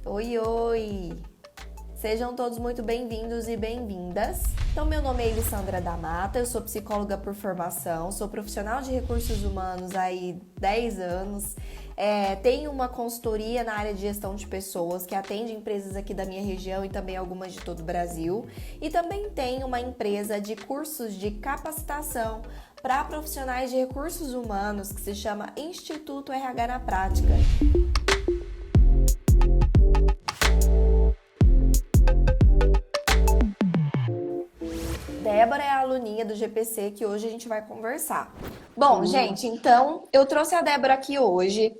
Oi, oi! Sejam todos muito bem-vindos e bem-vindas. Então, meu nome é Elissandra da Mata, eu sou psicóloga por formação, sou profissional de recursos humanos há 10 anos, tenho uma consultoria na área de gestão de pessoas que atende empresas aqui da minha região e também algumas de todo o Brasil, e também tenho uma empresa de cursos de capacitação para profissionais de recursos humanos que se chama Instituto RH na Prática. Débora é a aluninha do GPC que hoje a gente vai conversar. Bom, gente, então eu trouxe a Débora aqui hoje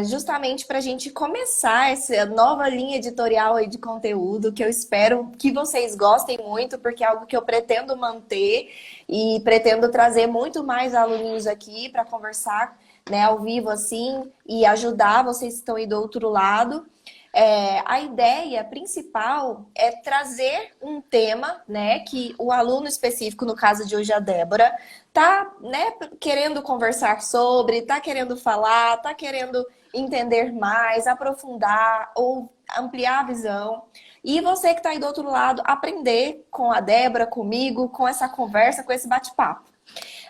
justamente para a gente começar essa nova linha editorial aí de conteúdo que eu espero que vocês gostem muito, porque é algo que eu pretendo manter e pretendo trazer muito mais aluninhos aqui para conversar, né, ao vivo assim e ajudar vocês que estão aí do outro lado. A ideia principal é trazer um tema, né, que o aluno específico, no caso de hoje a Débora, tá, né, querendo conversar sobre, tá querendo falar, tá querendo entender mais, aprofundar ou ampliar a visão. E você que está aí do outro lado, aprender com a Débora, comigo, com essa conversa, com esse bate-papo.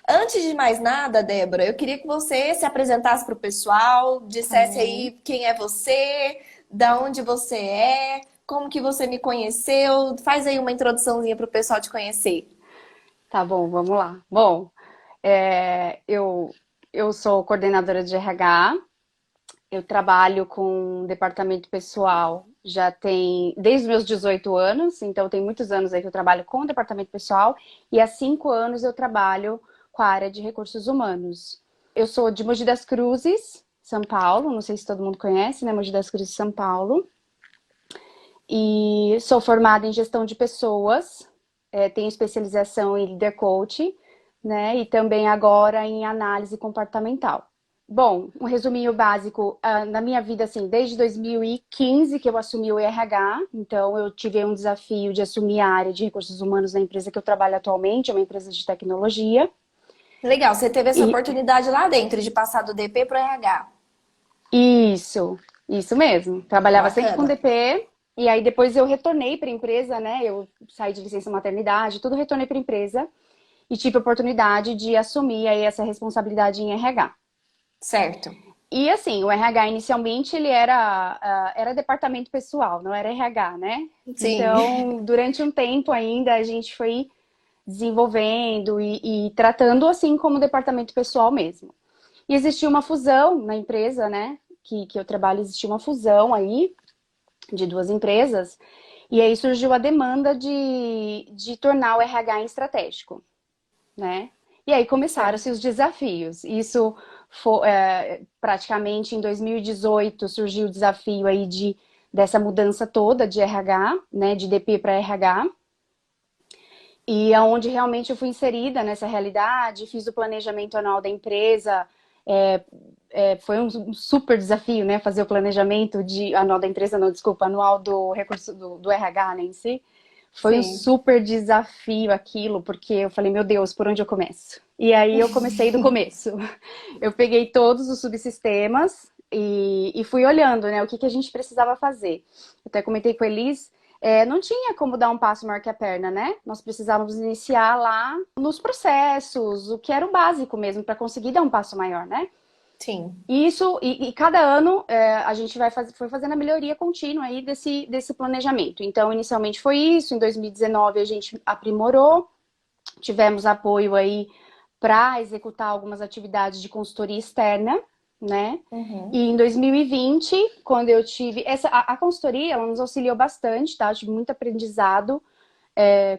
Antes de mais nada, Débora, eu queria que você se apresentasse para o pessoal, Tá dissesse bom. aí quem é você, da onde você é, como que você me conheceu. Faz aí uma introduçãozinha para o pessoal te conhecer. Tá bom, vamos lá. Bom, eu sou coordenadora de RH, eu trabalho com departamento pessoal já tem desde os meus 18 anos, então tem muitos anos aí que eu trabalho com departamento pessoal e há 5 anos eu trabalho com a área de recursos humanos. Eu sou de Mogi das Cruzes, São Paulo, não sei se todo mundo conhece, né? Mogi das Cruzes, São Paulo. E sou formada em gestão de pessoas, tenho especialização em Leader Coach, né? E também agora em análise comportamental. Bom, um resuminho básico, na minha vida, assim, desde 2015 que eu assumi o RH, então eu tive um desafio de assumir a área de recursos humanos na empresa que eu trabalho atualmente, é uma empresa de tecnologia. Legal, você teve essa E oportunidade lá dentro de passar do DP para o RH. isso, isso mesmo. Trabalhava sempre com Bacana. DP, e aí depois eu retornei para a empresa, né? Eu saí de licença maternidade, tudo retornei para a empresa e tive a oportunidade de assumir aí essa responsabilidade em RH. Certo. E assim, o RH inicialmente ele era departamento pessoal, não era RH, né? Sim. Então, durante um tempo ainda a gente foi desenvolvendo e tratando assim como departamento pessoal mesmo. E existia uma fusão na empresa, né? Que eu trabalho, existia uma fusão aí de duas empresas. E aí surgiu a demanda de tornar o RH em estratégico, né? E aí começaram-se Certo. os desafios. Isso foi, praticamente em 2018 surgiu o desafio aí dessa mudança toda de RH, né? De DP para RH. E aonde realmente eu fui inserida nessa realidade, fiz o planejamento anual da empresa. É, foi um super desafio, né? Fazer o planejamento anual da empresa, não, desculpa, anual do recurso do RH, né, em si. Foi um Sim. super desafio aquilo, porque eu falei, meu Deus, por onde eu começo? E aí eu comecei do começo. Eu peguei todos os subsistemas e fui olhando, né, o que a gente precisava fazer. Eu até comentei com a Elis, não tinha como dar um passo maior que a perna, né? Nós precisávamos iniciar lá nos processos, o que era o básico mesmo, para conseguir dar um passo maior, né? Sim. E isso, e cada ano a gente foi fazendo a melhoria contínua aí desse planejamento. Então, inicialmente foi isso, em 2019 a gente aprimorou, tivemos apoio aí para executar algumas atividades de consultoria externa, né? E Uhum. em 2020, quando eu tive a consultoria, ela nos auxiliou bastante, tá? Eu tive muito aprendizado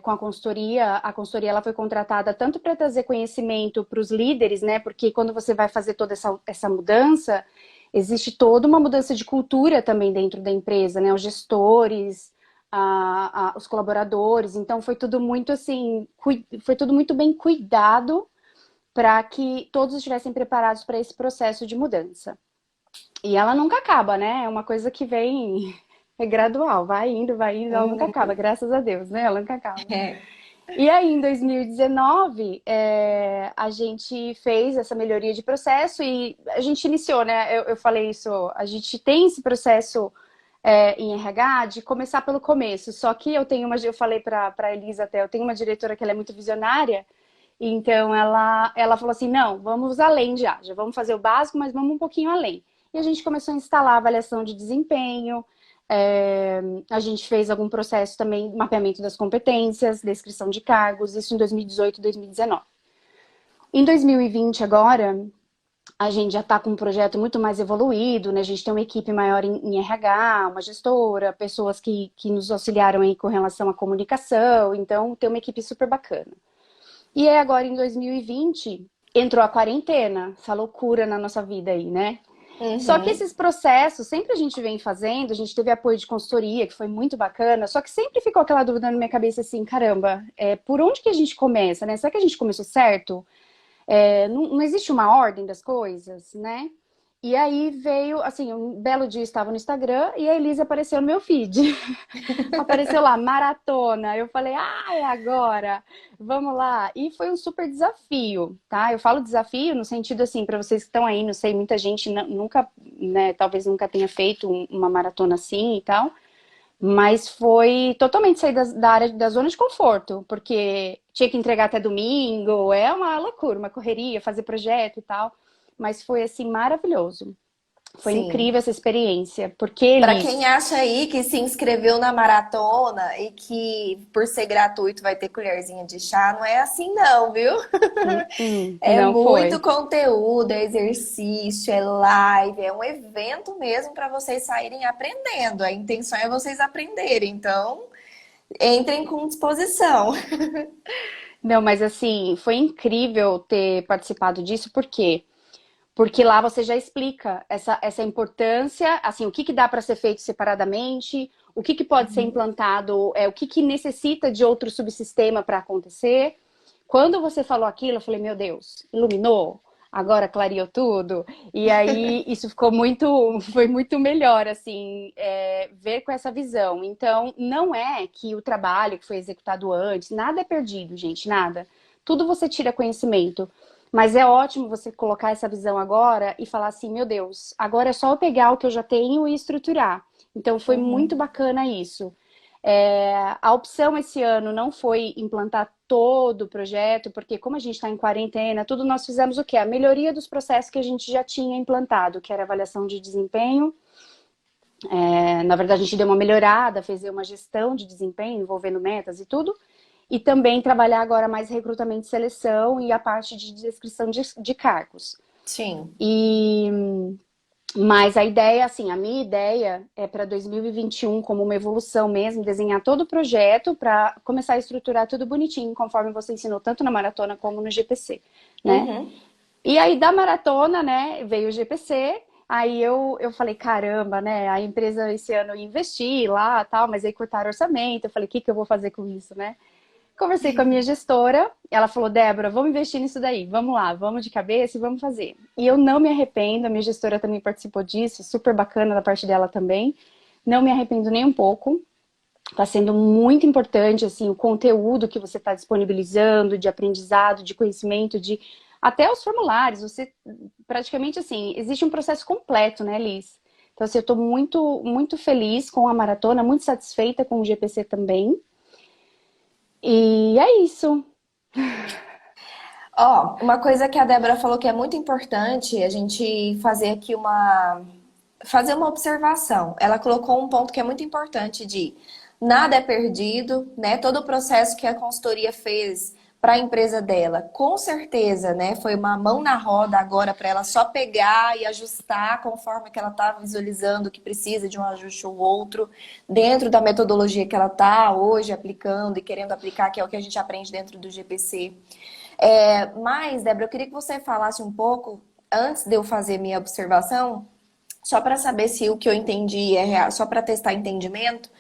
com a consultoria. A consultoria ela foi contratada tanto para trazer conhecimento para os líderes, né? Porque quando você vai fazer toda essa mudança, existe toda uma mudança de cultura também dentro da empresa, né? Os gestores, os colaboradores. Então foi tudo muito assim, foi tudo muito bem cuidado para que todos estivessem preparados para esse processo de mudança. E ela nunca acaba, né? É uma coisa que vem, é gradual, vai indo, ela nunca acaba, Uhum. graças a Deus, né? Ela nunca acaba. É. E aí, em 2019, a gente fez essa melhoria de processo e a gente iniciou, né? Eu falei isso, a gente tem esse processo em RH, de começar pelo começo. Só que eu falei para a Elisa até, eu tenho uma diretora que ela é muito visionária, então ela falou assim, não, vamos além já vamos fazer o básico, mas vamos um pouquinho além. E a gente começou a instalar avaliação de desempenho, a gente fez algum processo também, mapeamento das competências, descrição de cargos, isso em 2018, 2019. Em 2020 agora, a gente já está com um projeto muito mais evoluído, né? A gente tem uma equipe maior em RH, uma gestora, pessoas que nos auxiliaram aí com relação à comunicação, então tem uma equipe super bacana. E aí agora em 2020 entrou a quarentena, essa loucura na nossa vida aí, né? Só que Uhum. esses processos, sempre a gente vem fazendo, a gente teve apoio de consultoria, que foi muito bacana, só que sempre ficou aquela dúvida na minha cabeça assim, caramba, por onde que a gente começa, né? Será que a gente começou certo? Não existe uma ordem das coisas, né? E aí veio, assim, um belo dia eu estava no Instagram e a Elise apareceu no meu feed. Apareceu lá, maratona. Eu falei, é agora, vamos lá. E foi um super desafio, tá? Eu falo desafio no sentido assim, para vocês que estão aí, não sei, muita gente nunca, né, talvez nunca tenha feito uma maratona assim e tal. Mas foi totalmente sair da área da zona de conforto, porque tinha que entregar até domingo, é uma loucura, uma correria, fazer projeto e tal. Mas foi assim maravilhoso. Foi Sim. incrível essa experiência, porque Para quem eles. acha aí que se inscreveu na maratona e que por ser gratuito vai ter colherzinha de chá, não é assim não, viu? É Não muito foi. conteúdo, é exercício, é live, é um evento mesmo para vocês saírem aprendendo. A intenção é vocês aprenderem, então entrem com disposição. Não, mas assim, foi incrível ter participado disso, por quê? Porque lá você já explica essa importância, assim, o que que dá para ser feito separadamente, o que que pode ser implantado, o que que necessita de outro subsistema para acontecer. Quando você falou aquilo, eu falei, meu Deus, iluminou, agora clareou tudo. E aí isso ficou foi muito melhor, assim, ver com essa visão. Então, não é que o trabalho que foi executado antes, nada é perdido, gente, nada. Tudo você tira conhecimento. Mas é ótimo você colocar essa visão agora e falar assim, meu Deus, agora é só eu pegar o que eu já tenho e estruturar. Então foi muito Uhum. bacana isso. A opção esse ano não foi implantar todo o projeto, porque como a gente está em quarentena, tudo nós fizemos o quê? A melhoria dos processos que a gente já tinha implantado, que era avaliação de desempenho. Na verdade, a gente deu uma melhorada, fez uma gestão de desempenho envolvendo metas e tudo. E também trabalhar agora mais recrutamento e seleção e a parte de descrição de cargos. Sim. E mas a ideia, assim, a minha ideia é para 2021, como uma evolução mesmo, desenhar todo o projeto para começar a estruturar tudo bonitinho, conforme você ensinou tanto na maratona como no GPC, né? Uhum. E aí da maratona, né, veio o GPC, aí eu falei, caramba, né, a empresa esse ano ia investir lá, tal, mas aí cortaram orçamento, eu falei, o que que eu vou fazer com isso, né? Conversei com a minha gestora, ela falou, Débora, vamos investir nisso daí, vamos lá, vamos de cabeça e vamos fazer. E eu não me arrependo, a minha gestora também participou disso, super bacana da parte dela também. Não me arrependo nem um pouco. Está sendo muito importante, assim, o conteúdo que você está disponibilizando, de aprendizado, de conhecimento, de até os formulários. Você, praticamente, assim, existe um processo completo, né, Liz? Então, assim, eu estou muito, muito feliz com a maratona, muito satisfeita com o GPC também. E é isso. Ó, uma coisa que a Débora falou que é muito importante a gente fazer aqui fazer uma observação. Ela colocou um ponto que é muito importante de nada é perdido, né? Todo o processo que a consultoria fez para a empresa dela, com certeza, né? Foi uma mão na roda agora para ela só pegar e ajustar conforme que ela está visualizando que precisa de um ajuste ou outro, dentro da metodologia que ela está hoje aplicando e querendo aplicar, que é o que a gente aprende dentro do GPC. Mas, Débora, eu queria que você falasse um pouco, antes de eu fazer minha observação, só para saber se o que eu entendi é real, só para testar entendimento,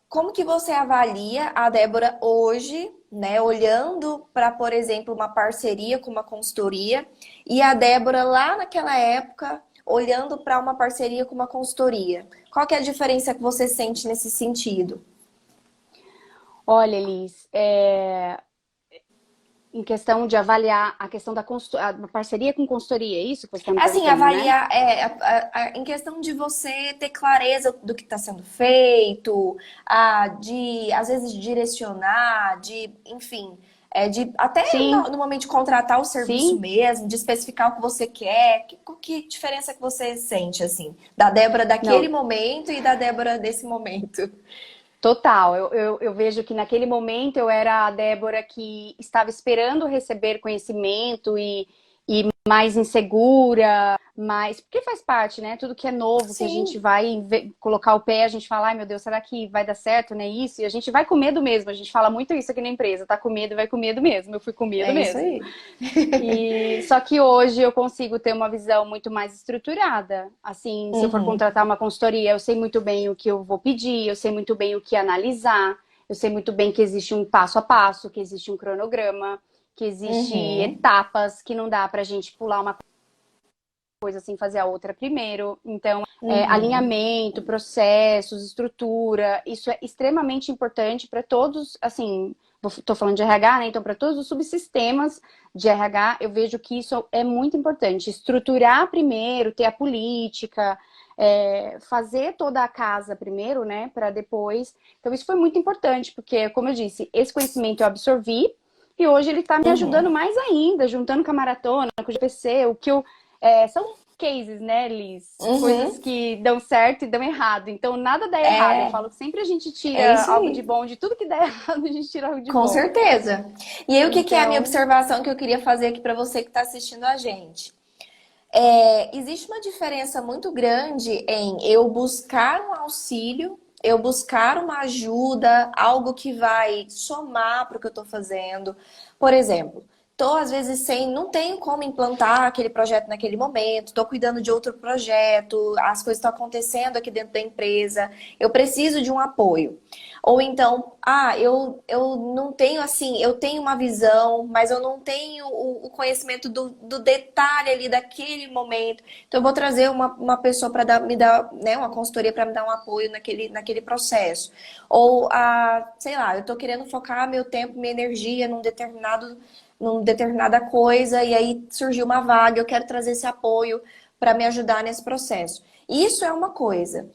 como que você avalia a Débora hoje, né, olhando para, por exemplo, uma parceria com uma consultoria e a Débora lá naquela época olhando para uma parceria com uma consultoria? Qual que é a diferença que você sente nesse sentido? Olha, Elis, Em questão de avaliar a questão da a parceria com consultoria, é isso que você está me Assim, perguntando, né? avaliar em questão de você ter clareza do que está sendo feito, de às vezes direcionar, enfim, de até Sim, no momento de contratar o serviço sim, mesmo, de especificar o que você quer, que diferença que você sente, assim, da Débora daquele não, momento e da Débora desse momento. total. Eu vejo que naquele momento eu era a Débora que estava esperando receber conhecimento e mais insegura, mais. Porque faz parte, né? Tudo que é novo, que a gente Sim, vai colocar o pé, a gente fala, ai meu Deus, será que vai dar certo, né? Isso, e a gente vai com medo mesmo. A gente fala muito isso aqui na empresa, tá com medo, vai com medo mesmo. Eu fui com medo é isso mesmo. aí. E só que hoje eu consigo ter uma visão muito mais estruturada. Assim, se eu for Uhum, contratar uma consultoria, eu sei muito bem o que eu vou pedir, eu sei muito bem o que analisar, eu sei muito bem que existe um passo a passo, que existe um cronograma, que existe uhum, etapas, que não dá pra gente pular uma coisa assim, fazer a outra primeiro. Então, uhum, alinhamento, processos, estrutura, isso é extremamente importante para todos, assim, estou falando de RH, né? Então, para todos os subsistemas de RH, eu vejo que isso é muito importante. Estruturar primeiro, ter a política, fazer toda a casa primeiro, né? Para depois. Então, isso foi muito importante, porque, como eu disse, esse conhecimento eu absorvi. E hoje ele está me uhum, ajudando mais ainda, juntando com a maratona, com o GPC, o que eu são cases, né, Liz? Coisas uhum. que dão certo e dão errado. Então, nada dá errado. Eu É, falo que sempre a gente é tira isso algo de aí. bom, de tudo que dá errado, a gente tira algo de Com bom. certeza. E aí, o que que é a minha Então, observação que eu queria fazer aqui para você que está assistindo a gente? Existe uma diferença muito grande em eu buscar um auxílio, eu buscar uma ajuda, algo que vai somar para o que eu estou fazendo. Por exemplo, estou às vezes não tenho como implantar aquele projeto naquele momento, estou cuidando de outro projeto, as coisas estão acontecendo aqui dentro da empresa, eu preciso de um apoio. Ou então, eu não tenho assim, eu tenho uma visão, mas eu não tenho o conhecimento do detalhe ali daquele momento. Então, eu vou trazer uma pessoa para me dar, né, uma consultoria para me dar um apoio naquele processo. Ou, sei lá, eu estou querendo focar meu tempo, minha energia num determinada coisa, e aí surgiu uma vaga, eu quero trazer esse apoio para me ajudar nesse processo. Isso é uma coisa.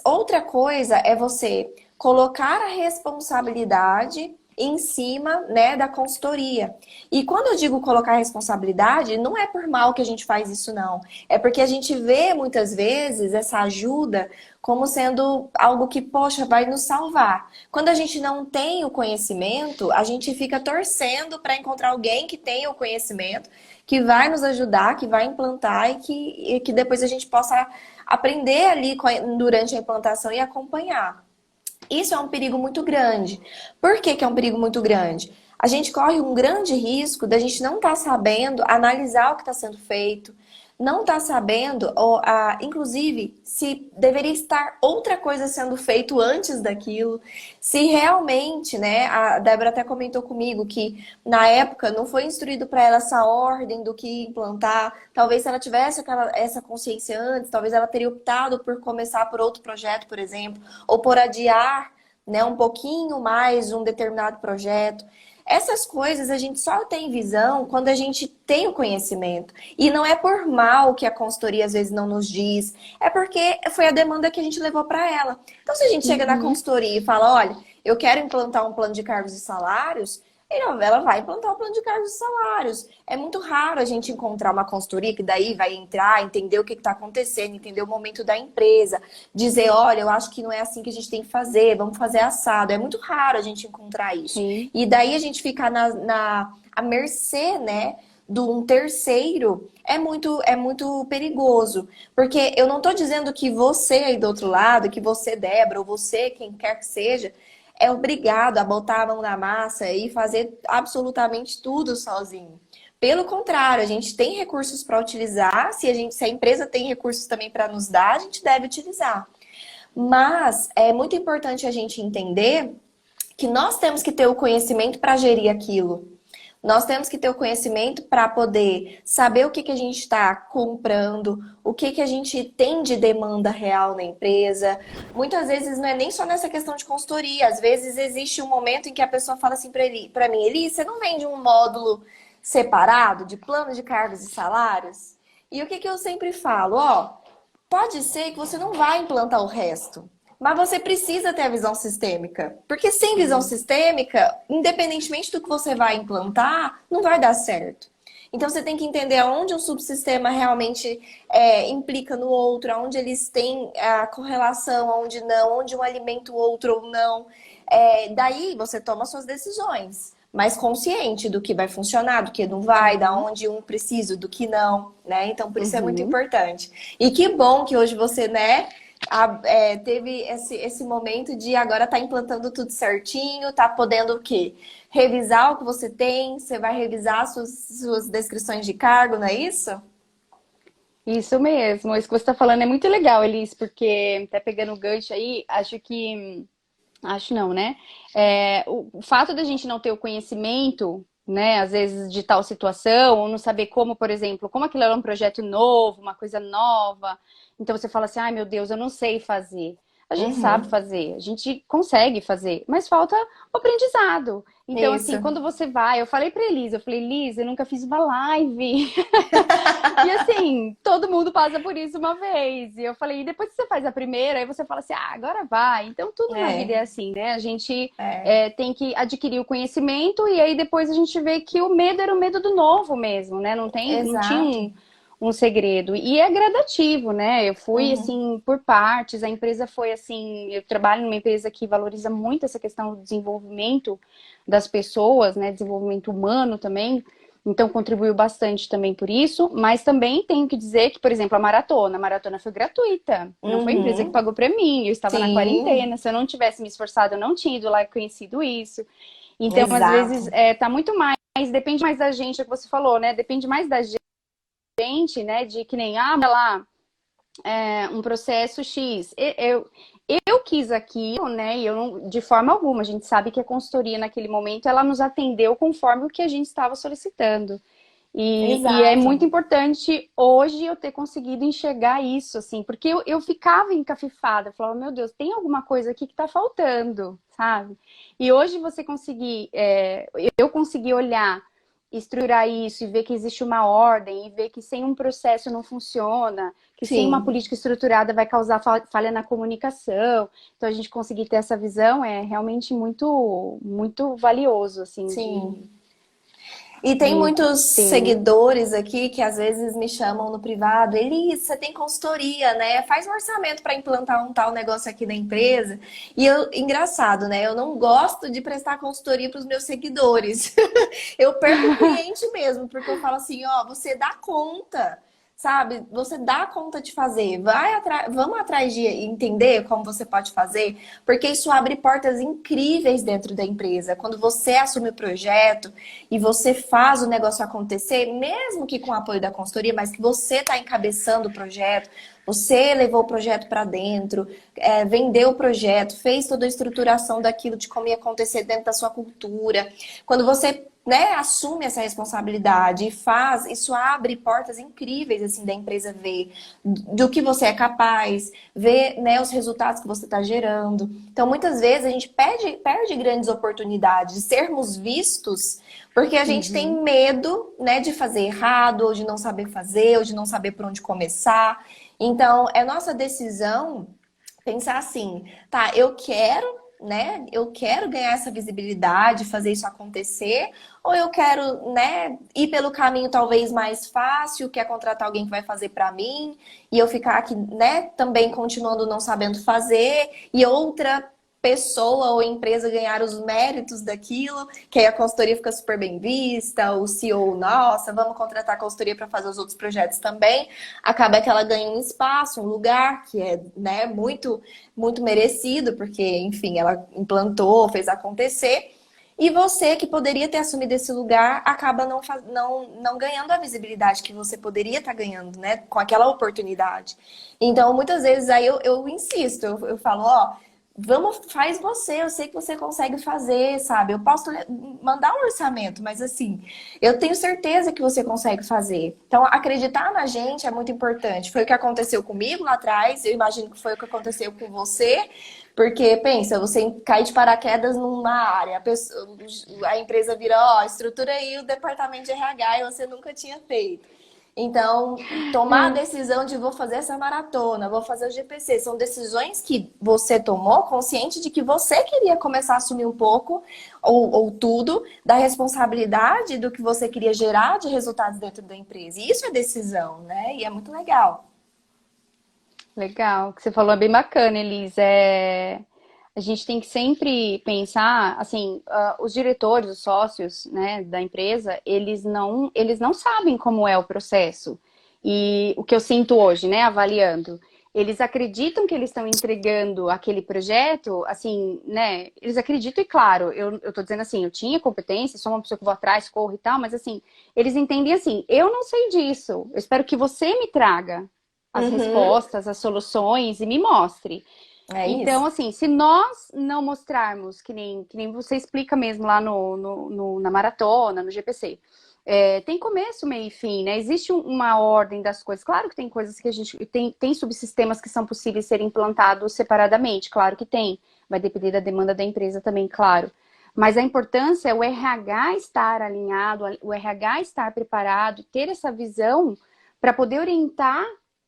Outra coisa é você colocar a responsabilidade em cima, né, da consultoria. E quando eu digo colocar a responsabilidade, não é por mal que a gente faz isso, não. É porque a gente vê muitas vezes essa ajuda como sendo algo que, poxa, vai nos salvar. Quando a gente não tem o conhecimento, a gente fica torcendo para encontrar alguém que tenha o conhecimento, que vai nos ajudar, que vai implantar e que depois a gente possa aprender ali durante a implantação e acompanhar. Isso é um perigo muito grande. Por que que é um perigo muito grande? A gente corre um grande risco da gente não estar sabendo analisar o que está sendo feito, não estar sabendo, inclusive, se deveria estar outra coisa sendo feito antes daquilo, se realmente, né? A Débora até comentou comigo que na época não foi instruído para ela essa ordem do que implantar. Talvez se ela tivesse essa consciência antes, talvez ela teria optado por começar por outro projeto, por exemplo, ou por adiar, né, um pouquinho mais um determinado projeto. Essas coisas a gente só tem visão quando a gente tem o conhecimento. E não é por mal que a consultoria às vezes não nos diz, é porque foi a demanda que a gente levou para ela. Então, se a gente chega na uhum, consultoria e fala, olha, eu quero implantar um plano de cargos e salários, ela vai implantar um plano de cargos e salários. É muito raro a gente encontrar uma consultoria que daí vai entrar, entender o que está acontecendo, entender o momento da empresa, dizer, olha, eu acho que não é assim que a gente tem que fazer, vamos fazer assado. É muito raro a gente encontrar isso. sim. E daí a gente ficar à mercê, né, de um terceiro é muito perigoso. Porque eu não estou dizendo que você aí do outro lado, que você, Débora, ou você, quem quer que seja, é obrigado a botar a mão na massa e fazer absolutamente tudo sozinho. Pelo contrário, a gente tem recursos para utilizar, se a empresa tem recursos também para nos dar, a gente deve utilizar. Mas é muito importante a gente entender que nós temos que ter o conhecimento para gerir aquilo. Nós temos que ter o conhecimento para poder saber o que que a gente está comprando, o que que a gente tem de demanda real na empresa. Muitas vezes não é nem só nessa questão de consultoria, às vezes existe um momento em que a pessoa fala assim para mim, Eli, você não vende um módulo separado de plano de cargos e salários? E o que que eu sempre falo? Ó, pode ser que você não vai implantar o resto, mas você precisa ter a visão sistêmica. Porque sem visão Sim. sistêmica, independentemente do que você vai implantar, não vai dar certo. Então você tem que entender aonde um subsistema realmente implica no outro, aonde eles têm a correlação, aonde não, onde um alimenta o outro ou não. Daí você toma suas decisões, mais consciente do que vai funcionar, do que não vai, da Uhum. onde um precisa, do que não, né? Então por isso é muito Uhum. importante. E que bom que hoje você, né, teve esse momento de agora tá implantando tudo certinho, tá podendo o quê? Revisar o que você tem, você vai revisar suas descrições de cargo, não é isso? Isso mesmo, isso que você está falando é muito legal, Elis, porque até pegando o gancho aí, acho que. Acho não, né? O fato da gente não ter o conhecimento, né, às vezes de tal situação, ou não saber como, por exemplo, como aquilo era um projeto novo, uma coisa nova, então você fala assim, ai meu Deus, eu não sei fazer. A gente sabe Uhum, fazer, a gente consegue fazer, mas falta o aprendizado. Então, assim, isso. quando você vai, eu falei pra Elisa, eu falei, Elisa, eu nunca fiz uma live. E assim, todo mundo passa por isso uma vez. E eu falei, e depois que você faz a primeira, aí você fala assim, ah, agora vai. Então, tudo na vida É, é assim, né? A gente é, tem que adquirir o conhecimento e aí depois a gente vê que o medo era o medo do novo mesmo, né? Não tinha exato. um segredo. E é gradativo, né? Eu fui, Uhum, assim, por partes. A empresa foi, assim... Eu trabalho numa empresa que valoriza muito essa questão do desenvolvimento das pessoas, né? Desenvolvimento humano também. Então, contribuiu bastante também por isso. Mas também tenho que dizer que, por exemplo, a maratona foi gratuita. Não foi a empresa que uhum, pagou para mim. Eu estava na sim, quarentena. Se eu não tivesse me esforçado, eu não tinha ido lá e conhecido isso. Então, às vezes, exato. tá muito mais... Depende mais da gente, é o que você falou, né? Depende mais da gente, né? De que nem, ah, lá, um processo X. Eu quis aquilo, né? E eu não, de forma alguma, a gente sabe que a consultoria naquele momento ela nos atendeu conforme o que a gente estava solicitando. E é Exato. muito importante hoje eu ter conseguido enxergar isso, assim, porque eu ficava encafifada, eu falava, meu Deus, tem alguma coisa aqui que tá faltando, sabe? E hoje você conseguir, eu consegui olhar, estruturar isso e ver que existe uma ordem, e ver que sem um processo não funciona, que sem uma Sim, política estruturada vai causar falha na comunicação. Então a gente conseguir ter essa visão é realmente muito, muito valioso, assim, sim. E tem de muitos ter, né? seguidores aqui que às vezes me chamam no privado, Elis, você tem consultoria, né? Faz um orçamento para implantar um tal negócio aqui na empresa. E eu, engraçado, né? Eu não gosto de prestar consultoria para os meus seguidores. Eu perco o cliente mesmo, porque eu falo assim, ó, você dá conta. Sabe, você dá conta de fazer, vamos atrás de entender como você pode fazer, porque isso abre portas incríveis dentro da empresa. Quando você assume o projeto, e você faz o negócio acontecer, mesmo que com o apoio da consultoria, mas que você está encabeçando o projeto, você levou o projeto para dentro, vendeu o projeto, fez toda a estruturação daquilo de como ia acontecer dentro da sua cultura. Quando você, né, assume essa responsabilidade e faz, isso abre portas incríveis assim da empresa ver do que você é capaz, ver, né, os resultados que você está gerando. Então, muitas vezes a gente perde grandes oportunidades de sermos vistos porque a gente tem Uhum. medo, né, de fazer errado, ou de não saber fazer, ou de não saber por onde começar. Então, é nossa decisão pensar assim, tá, eu quero, né, eu quero ganhar essa visibilidade, fazer isso acontecer, ou eu quero, né, ir pelo caminho talvez mais fácil, que é contratar alguém que vai fazer para mim, e eu ficar aqui, né, também continuando não sabendo fazer, e outra pessoa ou empresa ganhar os méritos daquilo, que aí a consultoria fica super bem vista, o CEO, nossa, vamos contratar a consultoria para fazer os outros projetos também. Acaba que ela ganha um espaço, um lugar que é, né, muito merecido, porque, enfim, ela implantou, fez acontecer. E você, que poderia ter assumido esse lugar, acaba não ganhando a visibilidade que você poderia estar ganhando, né? Com aquela oportunidade. Então, muitas vezes, aí eu insisto, eu falo, ó, Vamos, faz você, eu sei que você consegue fazer, sabe? Eu posso mandar um orçamento, mas assim, eu tenho certeza que você consegue fazer. Então, acreditar na gente é muito importante. Foi o que aconteceu comigo lá atrás, eu imagino que foi o que aconteceu com você, porque pensa, você cair de paraquedas numa área, a empresa vira, ó, estrutura aí o departamento de RH e você nunca tinha feito. Então, tomar a É. decisão de vou fazer essa maratona, vou fazer o GPC, são decisões que você tomou consciente de que você queria começar a assumir um pouco, ou tudo, da responsabilidade do que você queria gerar de resultados dentro da empresa. E isso é decisão, né? E é muito legal. Legal, o que você falou é bem bacana, Elis. A gente tem que sempre pensar, assim, os diretores, os sócios, né, da empresa, eles não sabem como é o processo. E o que eu sinto hoje, né, avaliando, eles acreditam que eles estão entregando aquele projeto, assim, né, eles acreditam e claro, eu tô dizendo assim, eu tinha competência, sou uma pessoa que vou atrás, corro e tal, mas assim, eles entendem assim, eu não sei disso, eu espero que você me traga as Uhum, respostas, as soluções e me mostre. é Então, isso. assim, se nós não mostrarmos, que nem você explica mesmo lá na maratona, no GPC, tem começo, meio e fim, né? Existe uma ordem das coisas. Claro que tem coisas que a gente tem subsistemas que são possíveis serem implantados separadamente, claro que tem. Vai depender da demanda da empresa também, claro. Mas a importância é o RH estar alinhado, o RH estar preparado, ter essa visão para poder orientar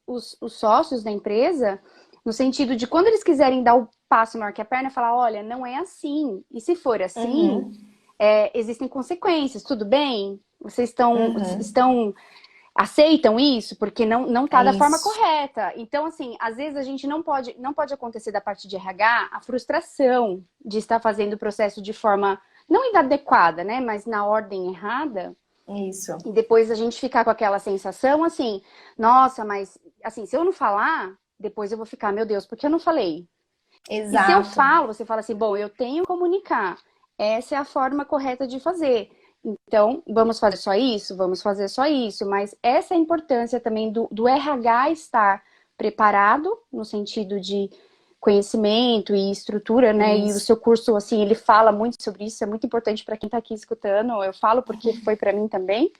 os sócios da empresa no sentido de quando eles quiserem dar o passo maior que a perna, falar, olha, não é assim. E se for assim, Uhum, existem consequências, tudo bem? Vocês uhum, aceitam isso? Porque não é está da forma isso. correta. Então, assim, às vezes a gente não pode acontecer da parte de RH a frustração de estar fazendo o processo de forma não inadequada, né? Mas na ordem errada. Isso. E depois a gente ficar com aquela sensação assim, nossa, mas assim, se eu não falar, depois eu vou ficar, meu Deus, por que eu não falei? E se eu Exato. falo, você fala assim, bom, eu tenho que comunicar. Essa é a forma correta de fazer. Então, vamos fazer só isso? Vamos fazer só isso. Mas essa é a importância também do RH estar preparado, no sentido de conhecimento e estrutura, né? E o Isso. seu curso, assim, ele fala muito sobre isso. É muito importante para quem está aqui escutando. Eu falo porque foi para mim também.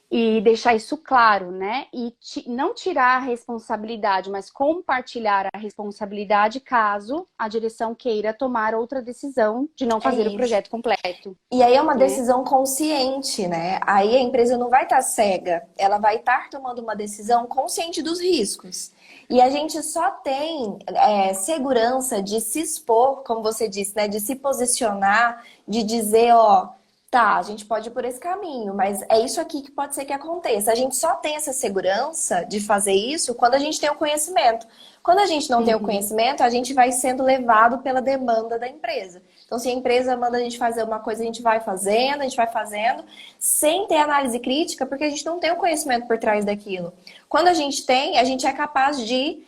E deixar isso claro, né? E não tirar a responsabilidade, mas compartilhar a responsabilidade caso a direção queira tomar outra decisão de não É fazer o isso. projeto completo, E aí é uma né? decisão consciente, né? Aí a empresa não vai estar cega, ela vai estar tomando uma decisão consciente dos riscos. E a gente só tem segurança de se expor, como você disse, né? De se posicionar, de dizer, ó, tá, a gente pode ir por esse caminho, mas é isso aqui que pode ser que aconteça. A gente só tem essa segurança de fazer isso quando a gente tem o conhecimento. Quando a gente não tem o Uhum. conhecimento, a gente vai sendo levado pela demanda da empresa. Então, se a empresa manda a gente fazer uma coisa, a gente vai fazendo, sem ter análise crítica, porque a gente não tem o conhecimento por trás daquilo. Quando a gente tem, a gente é capaz de,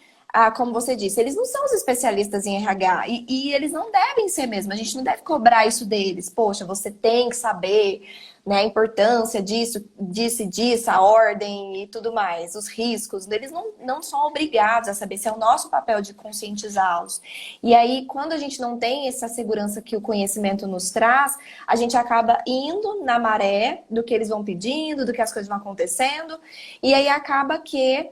como você disse, eles não são os especialistas em RH e eles não devem ser mesmo. A gente não deve cobrar isso deles. Poxa, você tem que saber, né, a importância disso, disso e disso, a ordem e tudo mais, os riscos. Eles não são obrigados a saber, esse é o nosso papel de conscientizá-los. E aí, quando a gente não tem essa segurança que o conhecimento nos traz, a gente acaba indo na maré do que eles vão pedindo, do que as coisas vão acontecendo, e aí acaba que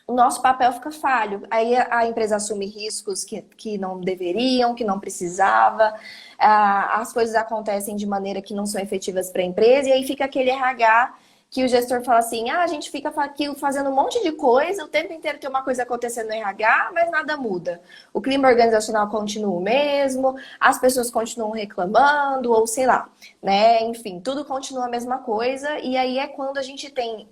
o nosso papel fica falho. Aí a empresa assume riscos que não deveriam, que não precisava, as coisas acontecem de maneira que não são efetivas para a empresa, e aí fica aquele RH que o gestor fala assim, a gente fica aqui fazendo um monte de coisa, o tempo inteiro tem uma coisa acontecendo no RH, mas nada muda. O clima organizacional continua o mesmo, as pessoas continuam reclamando, ou sei lá, né? Enfim, tudo continua a mesma coisa, e aí é quando a gente tem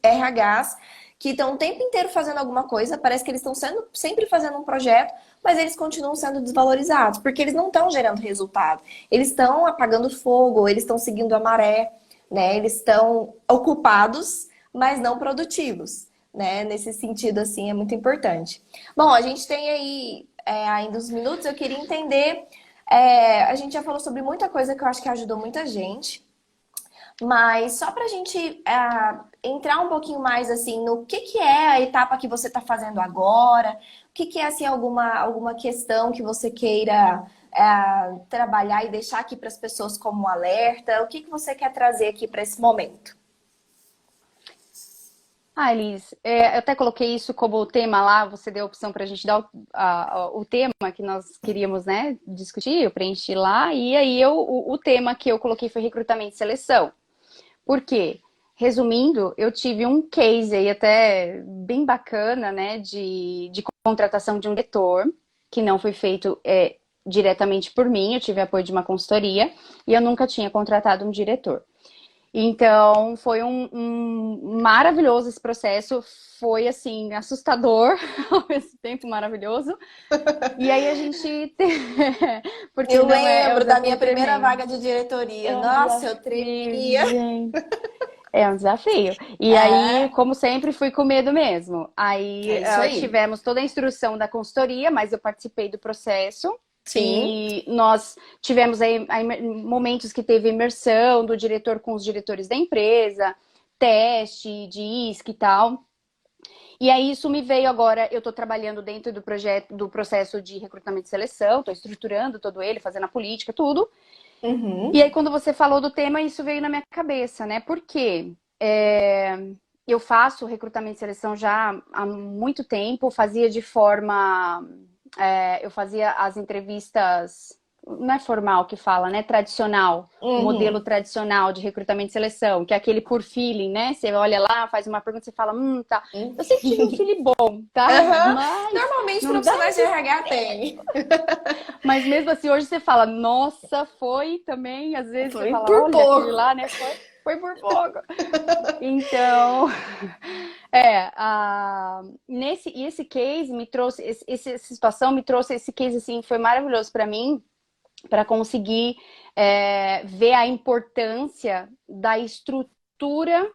RHs que estão o tempo inteiro fazendo alguma coisa, parece que eles estão sempre fazendo um projeto, mas eles continuam sendo desvalorizados, porque eles não estão gerando resultado. Eles estão apagando fogo, eles estão seguindo a maré, né? Eles estão ocupados, mas não produtivos, né? Nesse sentido, assim, é muito importante. Bom, a gente tem aí ainda uns minutos, eu queria entender. A gente já falou sobre muita coisa que eu acho que ajudou muita gente. Mas só para a gente entrar um pouquinho mais assim no que é a etapa que você está fazendo agora, o que é assim alguma questão que você queira trabalhar e deixar aqui para as pessoas como um alerta, o que você quer trazer aqui para esse momento? Ah, Elis, eu até coloquei isso como tema lá, você deu a opção para a gente dar o tema que nós queríamos, né, discutir, eu preenchi lá, e aí o tema que eu coloquei foi recrutamento e seleção. Por quê? Resumindo, eu tive um case aí até bem bacana, né, de contratação de um diretor, que não foi feito diretamente por mim, eu tive apoio de uma consultoria, e eu nunca tinha contratado um diretor. Então, foi um maravilhoso esse processo. Foi, assim, assustador, ao mesmo tempo maravilhoso. E aí a gente... Porque Eu não é um lembro da minha desafio primeira tremendo. vaga de diretoria. É um Nossa, eu desafio, tremia. gente. É um desafio. E aí, É, como sempre, fui com medo mesmo. Aí é isso aí. tivemos toda a instrução da consultoria, mas eu participei do processo. Sim. E nós tivemos aí momentos que teve imersão do diretor com os diretores da empresa, teste de isca e tal. E aí isso me veio agora, eu estou trabalhando dentro do projeto, do processo de recrutamento e seleção, estou estruturando todo ele, fazendo a política, tudo. E Uhum. aí quando você falou do tema, isso veio na minha cabeça, né? Porque eu faço recrutamento e seleção já há muito tempo, fazia de forma eu fazia as entrevistas, não é formal que fala, né? Tradicional, o modelo Uhum. tradicional de recrutamento e seleção, que é aquele por feeling, né? Você olha lá, faz uma pergunta, você fala, tá. Uhum. Eu sempre tive um feeling bom, tá? Aham. Mas Normalmente não dá profissionais de de... RH têm. Mas mesmo assim, hoje você fala, nossa, foi também. Às vezes você Foi fala, por olha, aquele pouco. lá, né? Foi por pouco. Então, e esse case me trouxe, essa situação me trouxe esse case, assim, foi maravilhoso para mim, para conseguir ver a importância da estrutura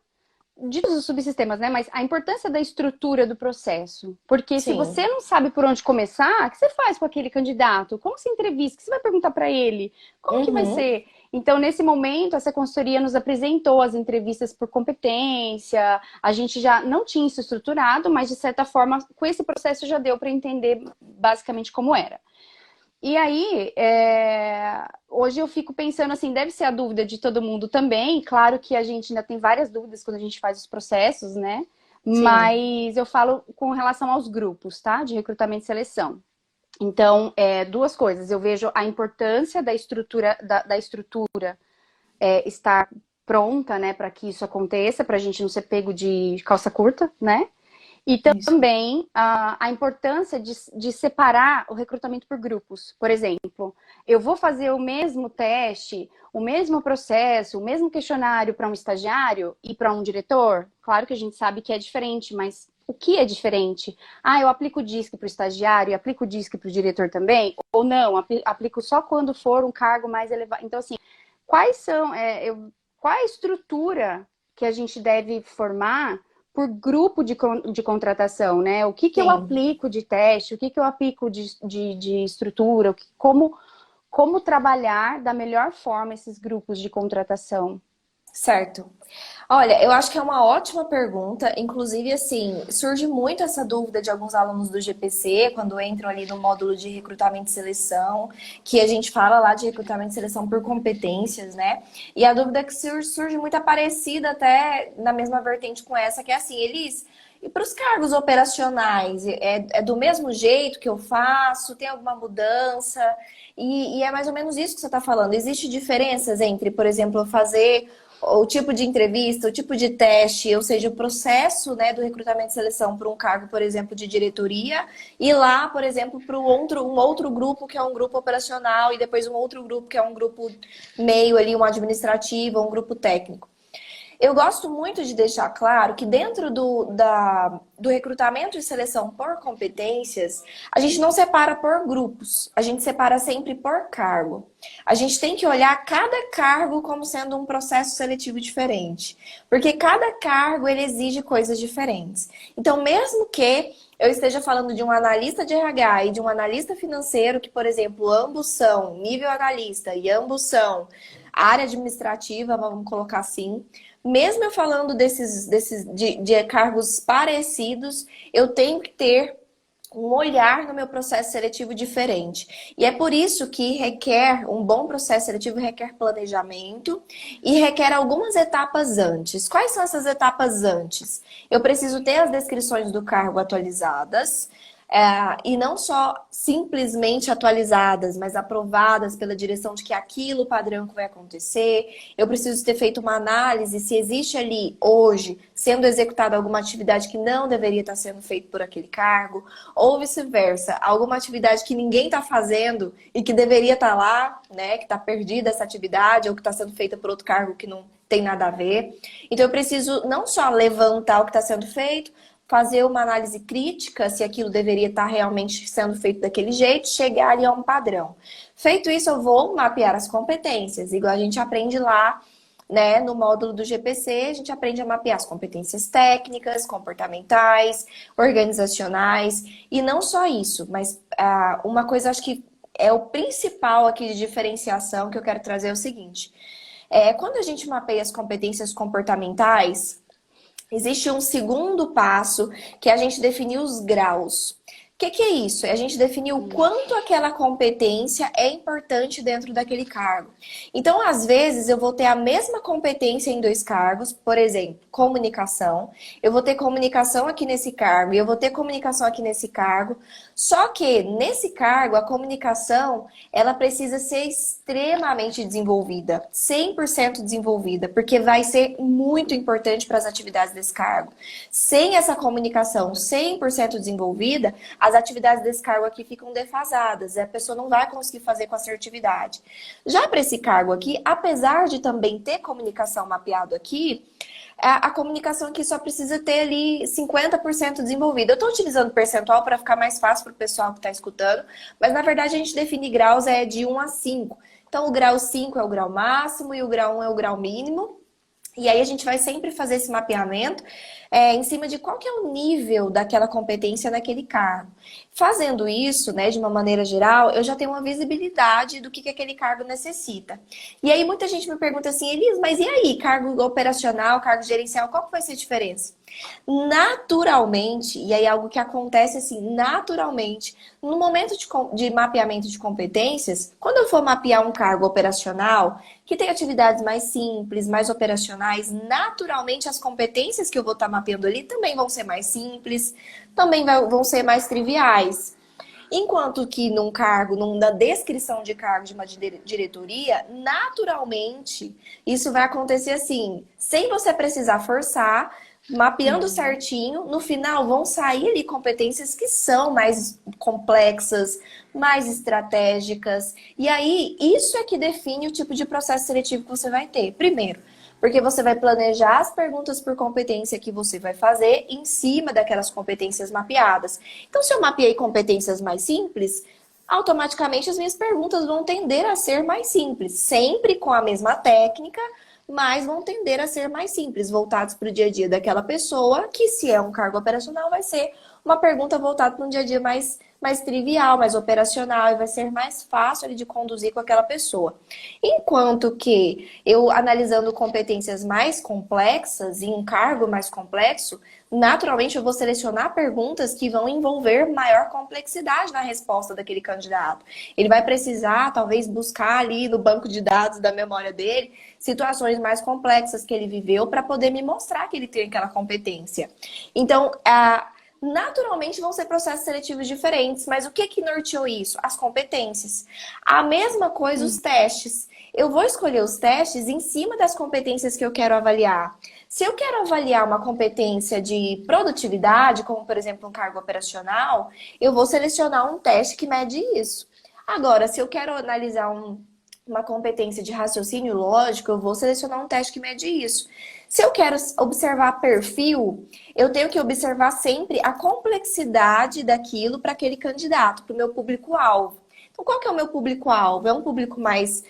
de todos os subsistemas, né? Mas a importância da estrutura do processo. Porque se Sim. você não sabe por onde começar, o que você faz com aquele candidato? Como se entrevista? O que você vai perguntar para ele? Como que vai Uhum. ser? Então, nesse momento, essa consultoria nos apresentou as entrevistas por competência. A gente já não tinha isso estruturado, mas de certa forma, com esse processo já deu para entender basicamente como era. E aí, hoje eu fico pensando assim, deve ser a dúvida de todo mundo também. Claro que a gente ainda tem várias dúvidas quando a gente faz os processos, né? Sim. Mas eu falo com relação aos grupos, tá? De recrutamento e seleção. Então, duas coisas. Eu vejo a importância da estrutura, da estrutura estar pronta, né, para que isso aconteça, para a gente não ser pego de calça curta, né? E Isso. também a importância de separar o recrutamento por grupos. Por exemplo, eu vou fazer o mesmo teste, o mesmo processo, o mesmo questionário para um estagiário e para um diretor? Claro que a gente sabe que é diferente, mas o que é diferente? Ah, eu aplico o DISC para o estagiário e aplico o DISC para o diretor também? Ou não, aplico só quando for um cargo mais elevado. Então, assim, quais são, qual é a estrutura que a gente deve formar por grupo de contratação, né? O que eu Sim. aplico de teste, o que eu aplico de estrutura, como trabalhar da melhor forma esses grupos de contratação. Certo. Olha, eu acho que é uma ótima pergunta. Inclusive, assim, surge muito essa dúvida de alguns alunos do GPC quando entram ali no módulo de recrutamento e seleção, que a gente fala lá de recrutamento e seleção por competências, né? E a dúvida que surge muito é parecida até na mesma vertente com essa, que é assim, Elis, e para os cargos operacionais, é do mesmo jeito que eu faço? Tem alguma mudança? E é mais ou menos isso que você está falando. Existem diferenças entre, por exemplo, eu fazer o tipo de entrevista, o tipo de teste, ou seja, o processo, né, do recrutamento e seleção para um cargo, por exemplo, de diretoria, e lá, por exemplo, para um outro grupo que é um grupo operacional, e depois um outro grupo que é um grupo meio ali, um administrativo, um grupo técnico. Eu gosto muito de deixar claro que dentro do recrutamento e seleção por competências, a gente não separa por grupos, a gente separa sempre por cargo. A gente tem que olhar cada cargo como sendo um processo seletivo diferente, porque cada cargo ele exige coisas diferentes. Então, mesmo que eu esteja falando de um analista de RH e de um analista financeiro, que, por exemplo, ambos são nível analista e ambos são área administrativa, vamos colocar assim. Mesmo eu falando de cargos parecidos, eu tenho que ter um olhar no meu processo seletivo diferente. E é por isso que requer um bom processo seletivo, requer planejamento e requer algumas etapas antes. Quais são essas etapas antes? Eu preciso ter as descrições do cargo atualizadas. E não só simplesmente atualizadas, mas aprovadas pela direção de que aquilo padrão que vai acontecer. Eu preciso ter feito uma análise se existe ali hoje sendo executada alguma atividade que não deveria estar sendo feita por aquele cargo, ou vice-versa, alguma atividade que ninguém está fazendo e que deveria estar lá, né? Que está perdida essa atividade, ou que está sendo feita por outro cargo que não tem nada a ver. Então eu preciso não só levantar o que está sendo feito, fazer uma análise crítica, se aquilo deveria estar realmente sendo feito daquele jeito, chegar ali a um padrão. Feito isso, eu vou mapear as competências, igual a gente aprende lá, né, no módulo do GPC, a gente aprende a mapear as competências técnicas, comportamentais, organizacionais, e não só isso, mas uma coisa, acho que é o principal aqui de diferenciação que eu quero trazer é o seguinte, quando a gente mapeia as competências comportamentais, existe um segundo passo, que é a gente definir os graus. O que é isso? É a gente definir o quanto aquela competência é importante dentro daquele cargo. Então, às vezes, eu vou ter a mesma competência em 2 cargos, por exemplo, comunicação. Eu vou ter comunicação aqui nesse cargo e eu vou ter comunicação aqui nesse cargo. Só que, nesse cargo, a comunicação, ela precisa ser extremamente desenvolvida, 100% desenvolvida, porque vai ser muito importante para as atividades desse cargo. Sem essa comunicação 100% desenvolvida, as atividades desse cargo aqui ficam defasadas, a pessoa não vai conseguir fazer com assertividade. Já para esse cargo aqui, apesar de também ter comunicação mapeado aqui, a comunicação aqui só precisa ter ali 50% desenvolvida. Eu estou utilizando percentual para ficar mais fácil para o pessoal que está escutando, mas na verdade a gente define graus de 1 a 5. Então o grau 5 é o grau máximo e o grau 1 é o grau mínimo. E aí a gente vai sempre fazer esse mapeamento em cima de qual que é o nível daquela competência naquele cargo. Fazendo isso, né, de uma maneira geral, eu já tenho uma visibilidade do que aquele cargo necessita. E aí muita gente me pergunta assim, Elis, mas e aí, cargo operacional, cargo gerencial, qual que vai ser a diferença? Naturalmente, e aí algo que acontece assim, naturalmente, no momento de mapeamento de competências, quando eu for mapear um cargo operacional, que tem atividades mais simples, mais operacionais, naturalmente as competências que eu vou estar mapeando ali também vão ser mais simples, também vão ser mais triviais. Enquanto que num cargo, na descrição de cargo de uma diretoria, naturalmente, isso vai acontecer assim, sem você precisar forçar, mapeando certinho, no final vão sair ali competências que são mais complexas, mais estratégicas. E aí, isso é que define o tipo de processo seletivo que você vai ter. Primeiro, porque você vai planejar as perguntas por competência que você vai fazer em cima daquelas competências mapeadas. Então, se eu mapeei competências mais simples, automaticamente as minhas perguntas vão tender a ser mais simples, sempre com a mesma técnica, mas vão tender a ser mais simples, voltados para o dia a dia daquela pessoa, que se é um cargo operacional, vai ser uma pergunta voltada para um dia a dia mais trivial, mais operacional, e vai ser mais fácil ali de conduzir com aquela pessoa. Enquanto que eu, analisando competências mais complexas, em um cargo mais complexo, naturalmente eu vou selecionar perguntas que vão envolver maior complexidade na resposta daquele candidato. Ele vai precisar, talvez, buscar ali no banco de dados da memória dele, situações mais complexas que ele viveu para poder me mostrar que ele tem aquela competência. Então, naturalmente vão ser processos seletivos diferentes, mas o que norteou isso? As competências. A mesma coisa os testes. Eu vou escolher os testes em cima das competências que eu quero avaliar. Se eu quero avaliar uma competência de produtividade, como por exemplo um cargo operacional, eu vou selecionar um teste que mede isso. Agora, se eu quero analisar uma competência de raciocínio lógico, eu vou selecionar um teste que mede isso. Se eu quero observar perfil, eu tenho que observar sempre a complexidade daquilo para aquele candidato, para o meu público-alvo. Então, qual que é o meu público-alvo? É um público mais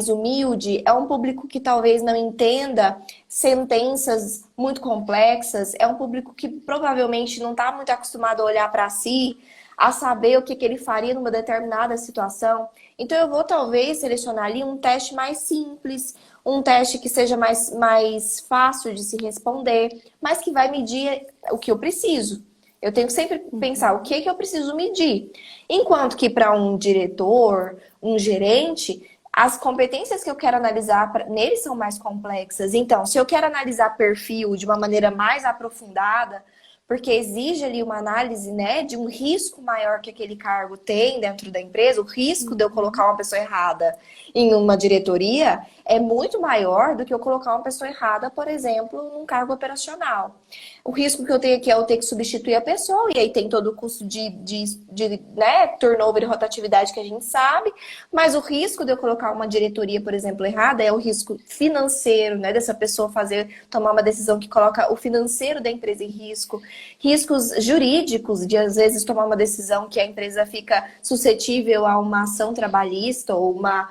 humilde? É um público que talvez não entenda sentenças muito complexas? É um público que provavelmente não está muito acostumado a olhar para si? a saber o que ele faria numa determinada situação. Então, eu vou talvez selecionar ali um teste mais simples, um teste que seja mais fácil de se responder, mas que vai medir o que eu preciso. Eu tenho que sempre pensar o que eu preciso medir. Enquanto que para um diretor, um gerente, as competências que eu quero analisar neles são mais complexas. Então, se eu quero analisar perfil de uma maneira mais aprofundada, porque exige ali uma análise, né, de um risco maior que aquele cargo tem dentro da empresa, o risco de eu colocar uma pessoa errada em uma diretoria é muito maior do que eu colocar uma pessoa errada, por exemplo, num cargo operacional. O risco que eu tenho aqui é eu ter que substituir a pessoa, e aí tem todo o custo né, turnover e rotatividade que a gente sabe, mas o risco de eu colocar uma diretoria, por exemplo, errada é o risco financeiro, né, dessa pessoa tomar uma decisão que coloca o financeiro da empresa em risco, riscos jurídicos de, às vezes, tomar uma decisão que a empresa fica suscetível a uma ação trabalhista ou uma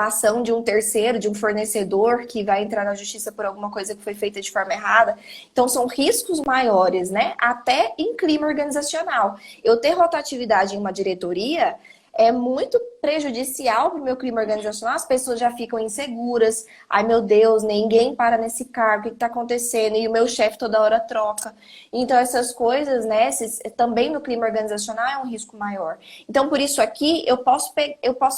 ação de um terceiro, de um fornecedor que vai entrar na justiça por alguma coisa que foi feita de forma errada. Então, são riscos maiores, né? Até em clima organizacional. Eu ter rotatividade em uma diretoria é muito prejudicial para o meu clima organizacional. As pessoas já ficam inseguras. Ai, meu Deus, ninguém para nesse cargo, o que está acontecendo? E o meu chefe toda hora troca. Então, essas coisas, né, também no clima organizacional é um risco maior. Então, por isso aqui, eu posso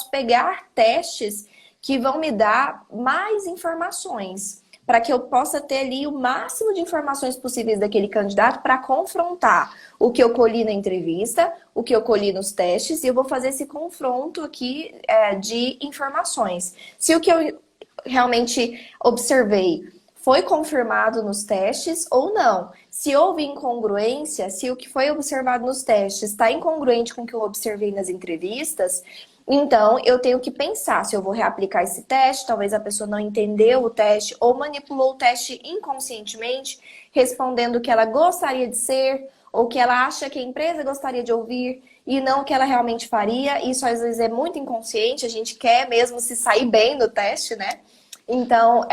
pegar testes que vão me dar mais informações, para que eu possa ter ali o máximo de informações possíveis daquele candidato para confrontar o que eu colhi na entrevista, o que eu colhi nos testes, e eu vou fazer esse confronto aqui de informações. Se o que eu realmente observei foi confirmado nos testes ou não. Se houve incongruência, se o que foi observado nos testes está incongruente com o que eu observei nas entrevistas, então eu tenho que pensar se eu vou reaplicar esse teste, talvez a pessoa não entendeu o teste ou manipulou o teste inconscientemente, respondendo o que ela gostaria de ser ou que ela acha que a empresa gostaria de ouvir e não o que ela realmente faria. Isso às vezes é muito inconsciente, a gente quer mesmo se sair bem no teste, né? Então,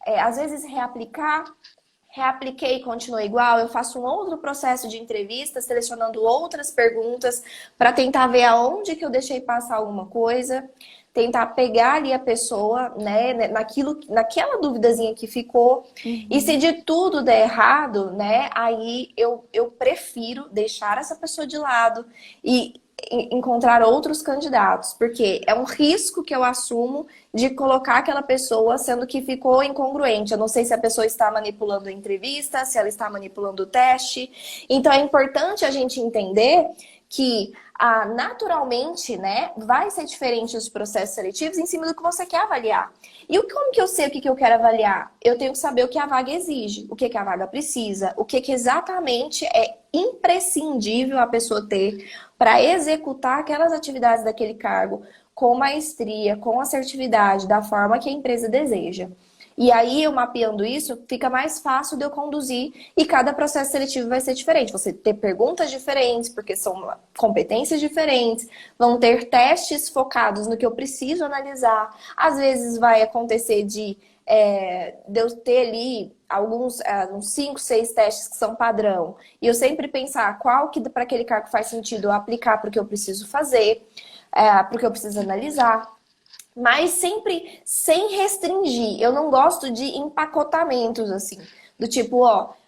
às vezes reapliquei e continua igual, eu faço um outro processo de entrevista, selecionando outras perguntas para tentar ver aonde que eu deixei passar alguma coisa, tentar pegar ali a pessoa, né, naquela duvidazinha que ficou. E se de tudo der errado, né, aí eu prefiro deixar essa pessoa de lado e encontrar outros candidatos, porque é um risco que eu assumo de colocar aquela pessoa, sendo que ficou incongruente. Eu não sei se a pessoa está manipulando a entrevista, se ela está manipulando o teste. Então é importante a gente entender que naturalmente, né, vai ser diferente os processos seletivos em cima do que você quer avaliar. E como que eu sei o que eu quero avaliar? Eu tenho que saber o que a vaga exige, o que a vaga precisa, o que exatamente é imprescindível a pessoa ter para executar aquelas atividades daquele cargo com maestria, com assertividade, da forma que a empresa deseja. E aí, eu mapeando isso, fica mais fácil de eu conduzir e cada processo seletivo vai ser diferente. Você ter perguntas diferentes, porque são competências diferentes, vão ter testes focados no que eu preciso analisar. Às vezes vai acontecer de eu ter ali uns 5, 6 testes que são padrão. E eu sempre pensar qual que para aquele cargo faz sentido eu aplicar para o que eu preciso fazer, para o que eu preciso analisar. Mas sempre sem restringir. Eu não gosto de empacotamentos, assim. Do tipo,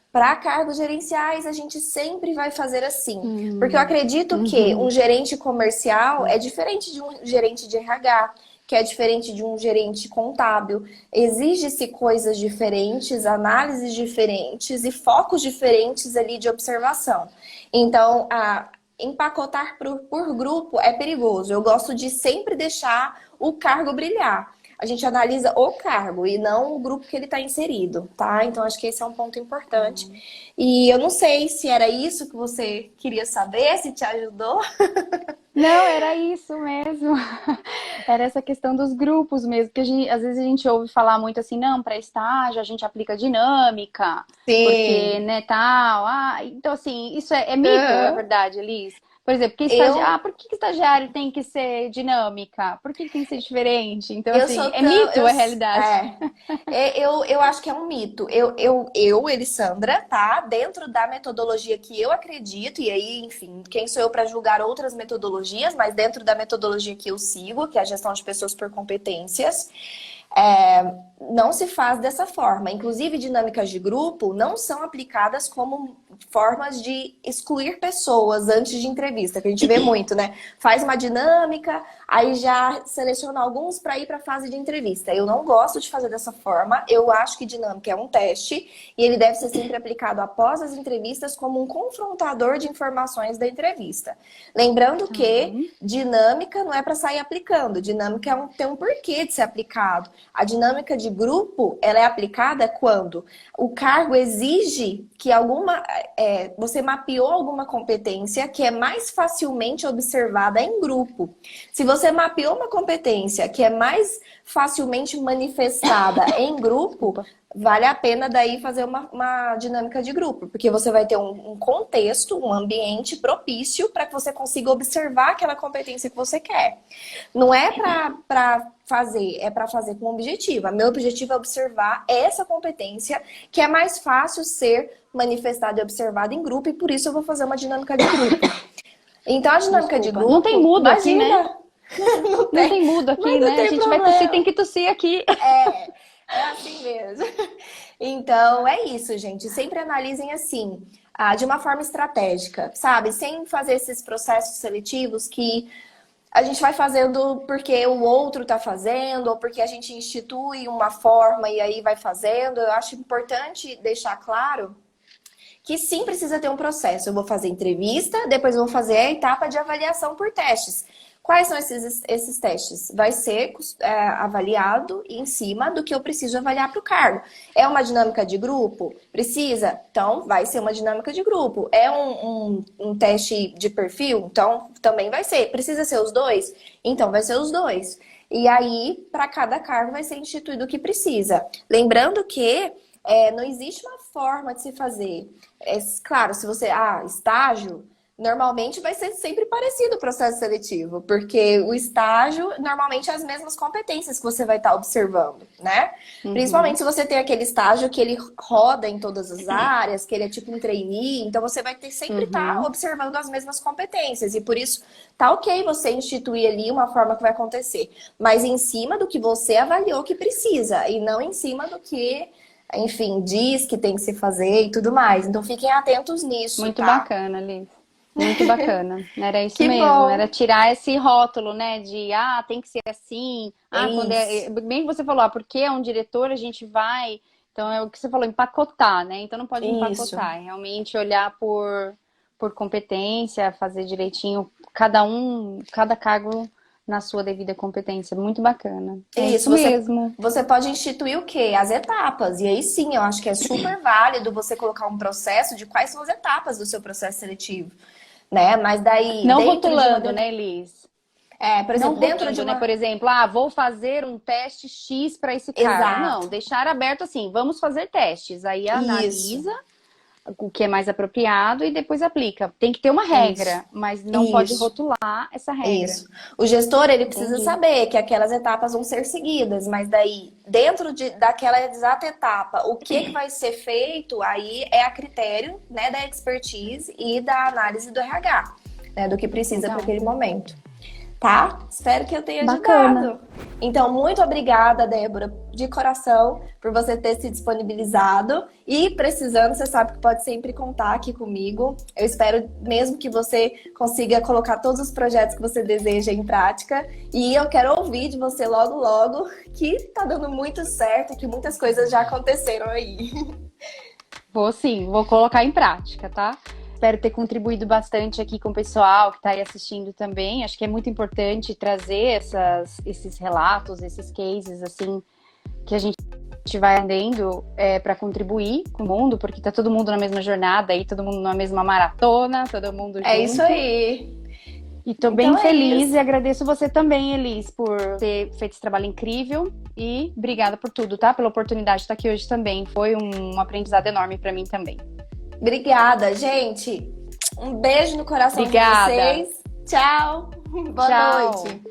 para cargos gerenciais a gente sempre vai fazer assim. Porque eu acredito que um gerente comercial é diferente de um gerente de RH, que é diferente de um gerente contábil. Exige-se coisas diferentes, análises diferentes e focos diferentes ali de observação. Então, empacotar por grupo é perigoso. Eu gosto de sempre deixar o cargo brilhar. A gente analisa o cargo e não o grupo que ele está inserido, tá? Então, acho que esse é um ponto importante. E eu não sei se era isso que você queria saber, se te ajudou. Não, era isso mesmo. Era essa questão dos grupos mesmo, que às vezes a gente ouve falar muito assim, não, para estágio a gente aplica dinâmica, Sim. porque, né, tal. Então, assim, isso é mito, na verdade, Liz. Por exemplo, Eu, por que estagiário tem que ser dinâmica? Por que tem que ser diferente? Então, eu assim, sou é tão. mito ou é realidade? Eu acho que é um mito. Elissandra, tá? Dentro da metodologia que eu acredito, e aí, enfim, quem sou eu para julgar outras metodologias, mas dentro da metodologia que eu sigo, que é a gestão de pessoas por competências. Não se faz dessa forma. Inclusive, dinâmicas de grupo não são aplicadas como formas de excluir pessoas antes de entrevista, que a gente vê muito, né? Faz uma dinâmica, aí já seleciona alguns para ir para a fase de entrevista. Eu não gosto de fazer dessa forma. Eu acho que dinâmica é um teste e ele deve ser sempre aplicado após as entrevistas como um confrontador de informações da entrevista. Lembrando que dinâmica não é para sair aplicando, dinâmica tem um porquê de ser aplicado. A dinâmica de grupo, ela é aplicada quando o cargo exige que você mapeou alguma competência que é mais facilmente observada em grupo. Se você mapeou uma competência que é mais facilmente manifestada em grupo, vale a pena daí fazer uma dinâmica de grupo, porque você vai ter um contexto, um ambiente propício para que você consiga observar aquela competência que você quer. Não é para fazer, é para fazer com objetivo. Meu objetivo é observar essa competência que é mais fácil ser manifestada e observada em grupo, e por isso eu vou fazer uma dinâmica de grupo. Então, a dinâmica de grupo... Não tem mudo aqui, né? Não Não tem mudo aqui, né? A gente vai tossir, tem que tossir aqui. É assim mesmo. Então, é isso, gente. Sempre analisem assim, de uma forma estratégica, sabe? Sem fazer esses processos seletivos que a gente vai fazendo porque o outro tá fazendo, ou porque a gente institui uma forma e aí vai fazendo. Eu acho importante deixar claro que sim, precisa ter um processo. Eu vou fazer entrevista, depois eu vou fazer a etapa de avaliação por testes. Quais são esses testes? Vai ser avaliado em cima do que eu preciso avaliar para o cargo. É uma dinâmica de grupo? Precisa? Então, vai ser uma dinâmica de grupo. É um teste de perfil? Então, também vai ser. Precisa ser os dois? Então, vai ser os dois. E aí, para cada cargo, vai ser instituído o que precisa. Lembrando que não existe uma forma de se fazer. Claro, se você... estágio... Normalmente vai ser sempre parecido o processo seletivo, porque o estágio, normalmente, é as mesmas competências que você vai estar observando, né? Principalmente se você tem aquele estágio que ele roda em todas as áreas, que ele é tipo um trainee, então você vai ter sempre estar observando as mesmas competências, e por isso tá ok você instituir ali uma forma que vai acontecer, mas em cima do que você avaliou que precisa, e não em cima do que, enfim, diz que tem que se fazer e tudo mais. Então fiquem atentos nisso, Muito tá? bacana, Liz. Muito bacana. Era isso Que mesmo. bom. Era tirar esse rótulo, né? De, tem que ser assim. Quando bem que você falou, porque é um diretor, a gente vai... Então, é o que você falou, empacotar, né? Então, não pode Isso. empacotar. É realmente olhar por competência, fazer direitinho. Cada cargo na sua devida competência. Muito bacana. É isso mesmo. Você pode instituir o quê? As etapas. E aí sim, eu acho que é super válido você colocar um processo de quais são as etapas do seu processo seletivo. Né? Mas daí, Não dentro de rotulando, uma... né, Liz? por exemplo, Não dentro rotulando, de né? uma... Por exemplo, vou fazer um teste X para esse cargo. Não, Exato. deixar aberto assim, vamos fazer testes. Aí Isso. analisa o que é mais apropriado e depois aplica. Tem que ter uma regra, mas não pode Isso. rotular essa regra. Isso. O gestor, ele precisa Entendi. saber que aquelas etapas vão ser seguidas, mas daí, dentro daquela exata etapa, o que vai ser feito, aí é a critério, né, da expertise e da análise do RH, né, do que precisa para aquele momento. Tá? Espero que eu tenha ajudado. Então, muito obrigada, Débora, de coração, por você ter se disponibilizado. E precisando, você sabe que pode sempre contar aqui comigo. Eu espero mesmo que você consiga colocar todos os projetos que você deseja em prática. E eu quero ouvir de você logo, logo, que tá dando muito certo, que muitas coisas já aconteceram aí. Vou sim, vou colocar em prática, tá? Espero ter contribuído bastante aqui com o pessoal que está aí assistindo também. Acho que é muito importante trazer esses relatos, esses cases, assim, que a gente vai andando para contribuir com o mundo, porque tá todo mundo na mesma jornada aí, todo mundo na mesma maratona, todo mundo junto. É isso aí. E tô bem feliz e agradeço você também, Elis, por ter feito esse trabalho incrível e obrigada por tudo, tá? Pela oportunidade de estar aqui hoje também. Foi um aprendizado enorme para mim também. Obrigada, gente. Um beijo no coração de Obrigada. vocês. Tchau. Boa Tchau. noite.